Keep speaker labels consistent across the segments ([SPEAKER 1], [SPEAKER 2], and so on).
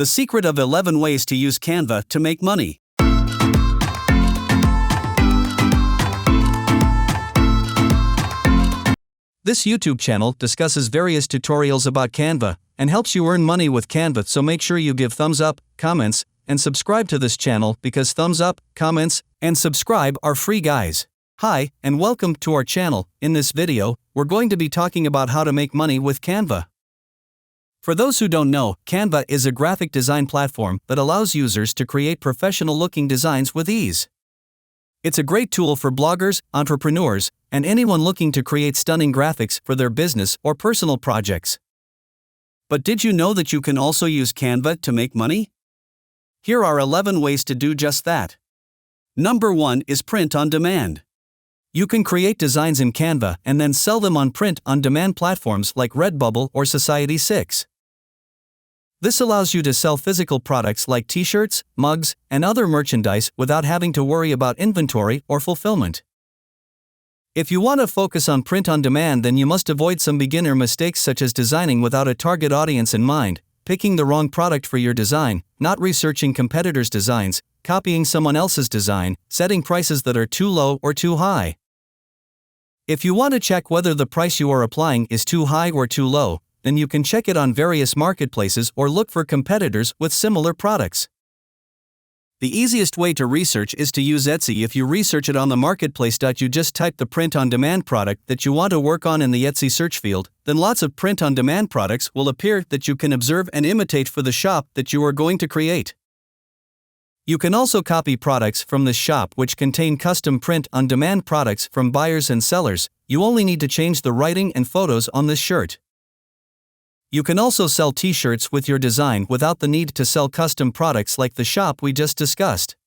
[SPEAKER 1] The secret of 11 ways to use Canva to make money. This YouTube channel discusses various tutorials about Canva and helps you earn money with Canva, so make sure you give thumbs up, comments, and subscribe to this channel because thumbs up, comments, and subscribe are free, guys. Hi, and welcome to our channel. In this video, we're going to be talking about how to make money with Canva. For those who don't know, Canva is a graphic design platform that allows users to create professional-looking designs with ease. It's a great tool for bloggers, entrepreneurs, and anyone looking to create stunning graphics for their business or personal projects. But did you know that you can also use Canva to make money? Here are 11 ways to do just that. Number 1 is print on demand. You can create designs in Canva and then sell them on print-on-demand platforms like Redbubble or Society6. This allows you to sell physical products like t-shirts, mugs, and other merchandise without having to worry about inventory or fulfillment. If you want to focus on print on demand, then you must avoid some beginner mistakes such as designing without a target audience in mind, picking the wrong product for your design, not researching competitors' designs, copying someone else's design, setting prices that are too low or too high. If you want to check whether the price you are applying is too high or too low, then you can check it on various marketplaces or look for competitors with similar products. The easiest way to research is to use Etsy. If you research it on the marketplace, you just type the print-on-demand product that you want to work on in the Etsy search field, then lots of print-on-demand products will appear that you can observe and imitate for the shop that you are going to create. You can also copy products from this shop which contain custom print-on-demand products from buyers and sellers. You only need to change the writing and photos on this shirt. You can also sell t-shirts with your design without the need to sell custom products like the shop we just discussed.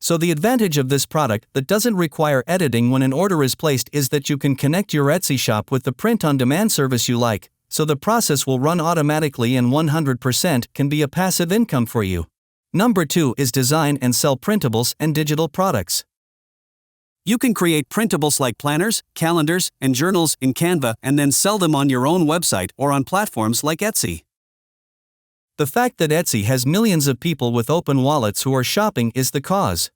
[SPEAKER 1] So the advantage of this product that doesn't require editing when an order is placed is that you can connect your Etsy shop with the print-on-demand service you like, so the process will run automatically and 100% can be a passive income for you. Number 2 is design and sell printables and digital products. You can create printables like planners, calendars, and journals in Canva and then sell them on your own website or on platforms like Etsy. The fact that Etsy has millions of people with open wallets who are shopping is the cause.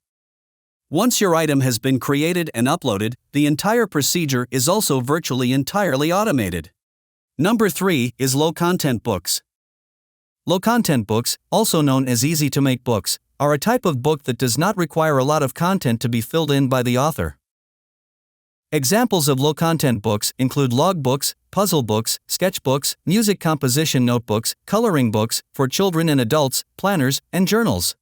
[SPEAKER 1] Once your item has been created and uploaded, the entire procedure is also virtually entirely automated. Number 3 is low-content books. Low-content books, also known as easy-to-make books, are a type of book that does not require a lot of content to be filled in by the author. Examples of low-content books include log books, puzzle books, sketchbooks, music composition notebooks, coloring books for children and adults, planners, and journals.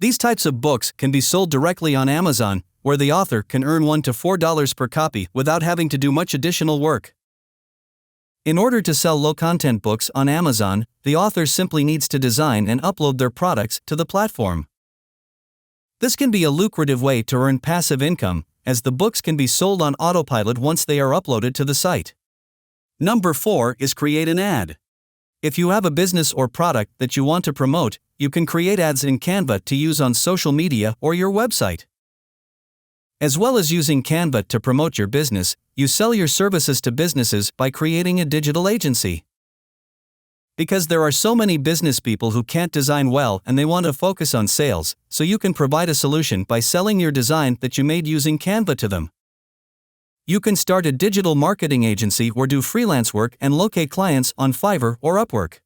[SPEAKER 1] These types of books can be sold directly on Amazon, where the author can earn $1 to $4 per copy without having to do much additional work. In order to sell low-content books on Amazon, the author simply needs to design and upload their products to the platform. This can be a lucrative way to earn passive income, as the books can be sold on autopilot once they are uploaded to the site. Number 4 is create an ad. If you have a business or product that you want to promote, you can create ads in Canva to use on social media or your website. As well as using Canva to promote your business, you sell your services to businesses by creating a digital agency. Because there are so many business people who can't design well and they want to focus on sales, so you can provide a solution by selling your design that you made using Canva to them. You can start a digital marketing agency or do freelance work and locate clients on Fiverr or Upwork.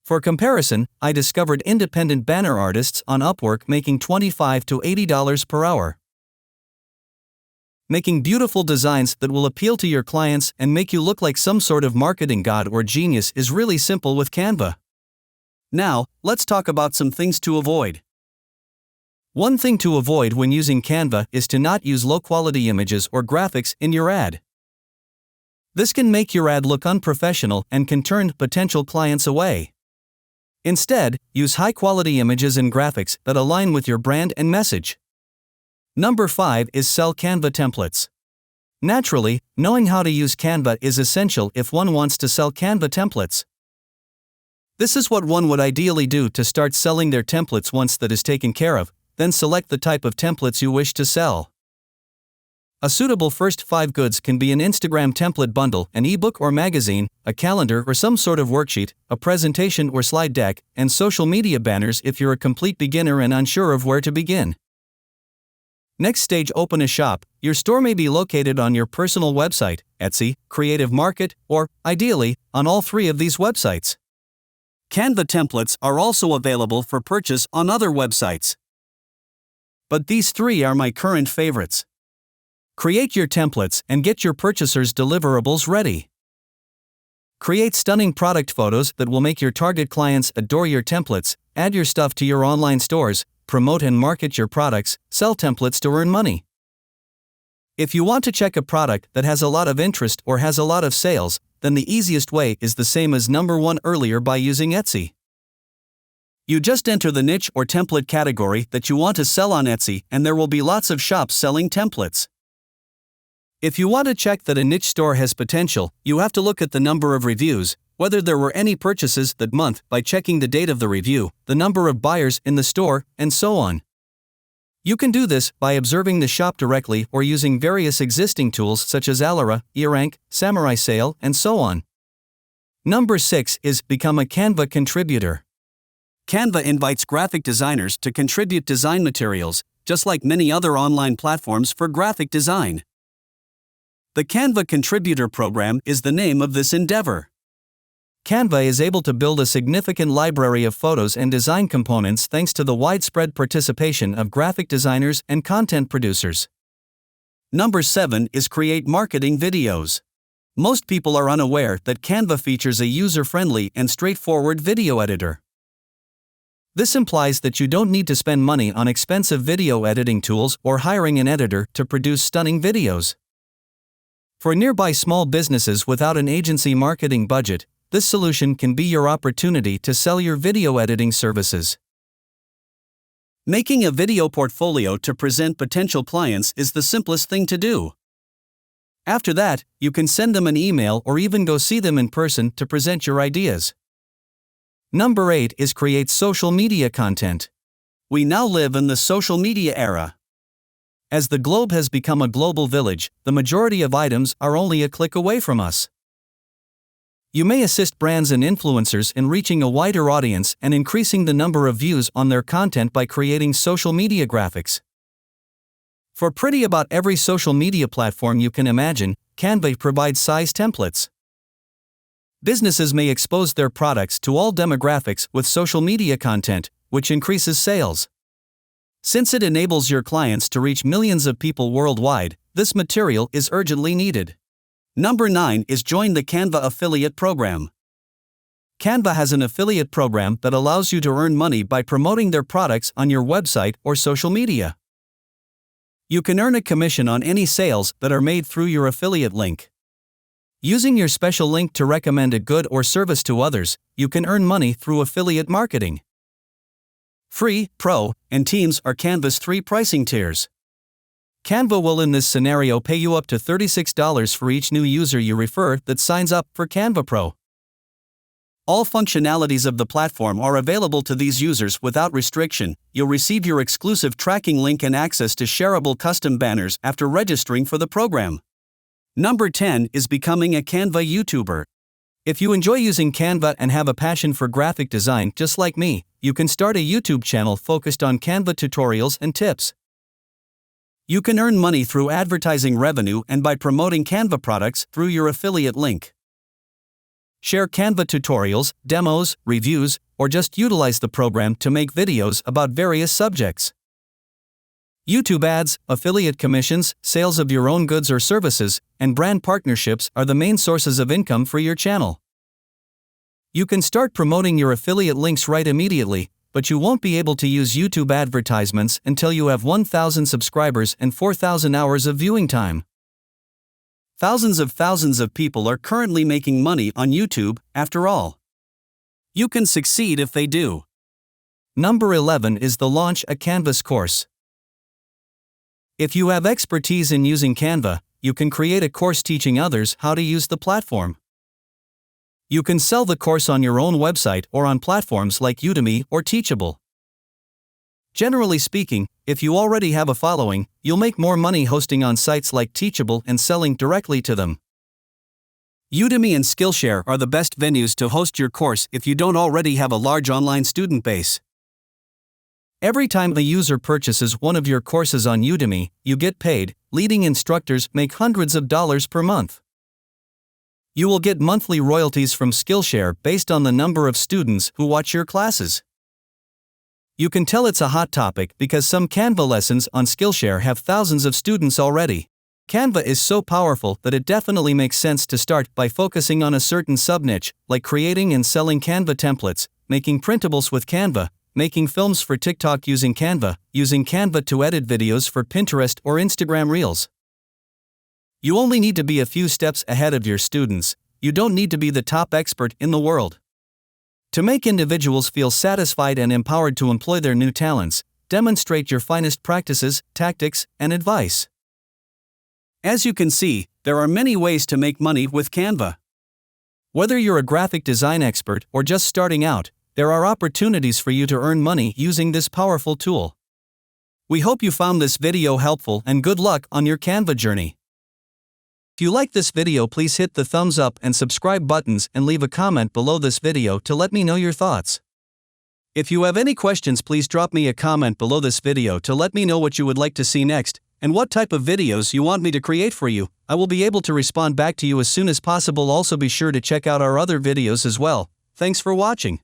[SPEAKER 1] For comparison, I discovered independent banner artists on Upwork making $25 to $80 per hour. Making beautiful designs that will appeal to your clients and make you look like some sort of marketing god or genius is really simple with Canva. Now, let's talk about some things to avoid. One thing to avoid when using Canva is to not use low-quality images or graphics in your ad. This can make your ad look unprofessional and can turn potential clients away. Instead, use high-quality images and graphics that align with your brand and message. Number 5 is sell Canva templates. Naturally, knowing how to use Canva is essential if one wants to sell Canva templates. This is what one would ideally do to start selling their templates. Once that is taken care of, then select the type of templates you wish to sell. A suitable first 5 goods can be an Instagram template bundle, an ebook or magazine, a calendar or some sort of worksheet, a presentation or slide deck, and social media banners if you're a complete beginner and unsure of where to begin. Next stage, open a shop. Your store may be located on your personal website, Etsy, Creative Market, or, ideally, on all 3 of these websites. Canva templates are also available for purchase on other websites. But these 3 are my current favorites. Create your templates and get your purchasers' deliverables ready. Create stunning product photos that will make your target clients adore your templates, add your stuff to your online stores, promote and market your products, sell templates to earn money. If you want to check a product that has a lot of interest or has a lot of sales, then the easiest way is the same as number 1 earlier by using Etsy. You just enter the niche or template category that you want to sell on Etsy, and there will be lots of shops selling templates. If you want to check that a niche store has potential, you have to look at the number of reviews, whether there were any purchases that month by checking the date of the review, the number of buyers in the store, and so on. You can do this by observing the shop directly or using various existing tools such as Alara, eRank, Samurai Sale, and so on. Number 6 is become a Canva contributor. Canva invites graphic designers to contribute design materials, just like many other online platforms for graphic design. The Canva Contributor Program is the name of this endeavor. Canva is able to build a significant library of photos and design components thanks to the widespread participation of graphic designers and content producers. Number 7 is create marketing videos. Most people are unaware that Canva features a user-friendly and straightforward video editor. This implies that you don't need to spend money on expensive video editing tools or hiring an editor to produce stunning videos. For nearby small businesses without an agency marketing budget, this solution can be your opportunity to sell your video editing services. Making a video portfolio to present potential clients is the simplest thing to do. After that, you can send them an email or even go see them in person to present your ideas. Number 8 is create social media content. We now live in the social media era. As the globe has become a global village, the majority of items are only a click away from us. You may assist brands and influencers in reaching a wider audience and increasing the number of views on their content by creating social media graphics. For pretty about every social media platform you can imagine, Canva provides size templates. Businesses may expose their products to all demographics with social media content, which increases sales. Since it enables your clients to reach millions of people worldwide, this material is urgently needed. Number 9 is join the Canva affiliate program. Canva has an affiliate program that allows you to earn money by promoting their products on your website or social media. You can earn a commission on any sales that are made through your affiliate link. Using your special link to recommend a good or service to others, you can earn money through affiliate marketing. Free, Pro, and Teams are Canva's 3 pricing tiers. Canva will in this scenario pay you up to $36 for each new user you refer that signs up for Canva Pro. All functionalities of the platform are available to these users without restriction. You'll receive your exclusive tracking link and access to shareable custom banners after registering for the program. Number 10 is becoming a Canva YouTuber. If you enjoy using Canva and have a passion for graphic design just like me, you can start a YouTube channel focused on Canva tutorials and tips. You can earn money through advertising revenue and by promoting Canva products through your affiliate link. Share Canva tutorials, demos, reviews, or just utilize the program to make videos about various subjects. YouTube ads, affiliate commissions, sales of your own goods or services, and brand partnerships are the main sources of income for your channel. You can start promoting your affiliate links right immediately, but you won't be able to use YouTube advertisements until you have 1,000 subscribers and 4,000 hours of viewing time. Thousands of people are currently making money on YouTube, after all. You can succeed if they do. Number 11 is the Launch a Canvas course. If you have expertise in using Canva, you can create a course teaching others how to use the platform. You can sell the course on your own website or on platforms like Udemy or Teachable. Generally speaking, if you already have a following, you'll make more money hosting on sites like Teachable and selling directly to them. Udemy and Skillshare are the best venues to host your course if you don't already have a large online student base. Every time a user purchases one of your courses on Udemy, you get paid. Leading instructors make hundreds of dollars per month. You will get monthly royalties from Skillshare based on the number of students who watch your classes. You can tell it's a hot topic because some Canva lessons on Skillshare have thousands of students already. Canva is so powerful that it definitely makes sense to start by focusing on a certain sub-niche, like creating and selling Canva templates, making printables with Canva, making films for TikTok using Canva to edit videos for Pinterest or Instagram Reels. You only need to be a few steps ahead of your students. You don't need to be the top expert in the world. To make individuals feel satisfied and empowered to employ their new talents, demonstrate your finest practices, tactics, and advice. As you can see, there are many ways to make money with Canva. Whether you're a graphic design expert or just starting out, there are opportunities for you to earn money using this powerful tool. We hope you found this video helpful and good luck on your Canva journey. If you like this video, please hit the thumbs up and subscribe buttons and leave a comment below this video to let me know your thoughts. If you have any questions, please drop me a comment below this video to let me know what you would like to see next and what type of videos you want me to create for you. I will be able to respond back to you as soon as possible. Also be sure to check out our other videos as well. Thanks for watching.